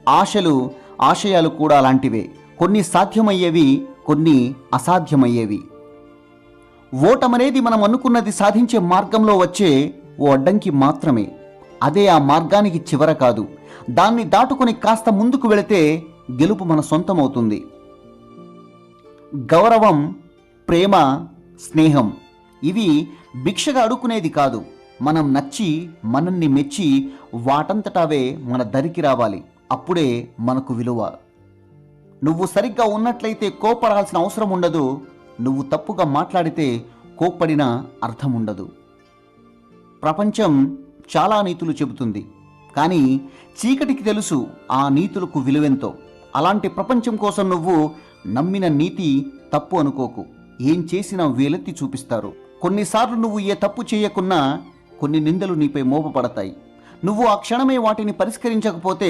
ఆశయాలు కూడా అలాంటివే. కొన్ని సాధ్యమయ్యేవి, కొన్ని అసాధ్యమయ్యేవి. ఓటమనేది మనం అనుకున్నది సాధించే మార్గంలో వచ్చే ఓ అడ్డంకి మాత్రమే. అదే ఆ మార్గానికి చివర కాదు. దాన్ని దాటుకొని కాస్త ముందుకు వెళితే గెలుపు మన సొంతమవుతుంది. గౌరవం, ప్రేమ, స్నేహం ఇవి భిక్షగా అడుక్కునేది కాదు. మనం నచ్చి, మనల్ని మెచ్చి వాటంతటావే మన దరికి రావాలి. అప్పుడే మనకు విలువ. నువ్వు సరిగ్గా ఉన్నట్లయితే కోపడాల్సిన అవసరం ఉండదు. నువ్వు తప్పుగా మాట్లాడితే కోప్పడిన అర్థం ఉండదు. ప్రపంచం చాలా నీతులు చెబుతుంది, కానీ చీకటికి తెలుసు ఆ నీతులకు విలువెంతో. అలాంటి ప్రపంచం కోసం నువ్వు నమ్మిన నీతి తప్పు అనుకోకు. ఏం చేసినా వేలెత్తి చూపిస్తారు. కొన్నిసార్లు నువ్వు ఏ తప్పు చేయకున్నా కొన్ని నిందలు నీపై మోపబడతాయి. నువ్వు ఆ క్షణమే వాటిని పరిష్కరించకపోతే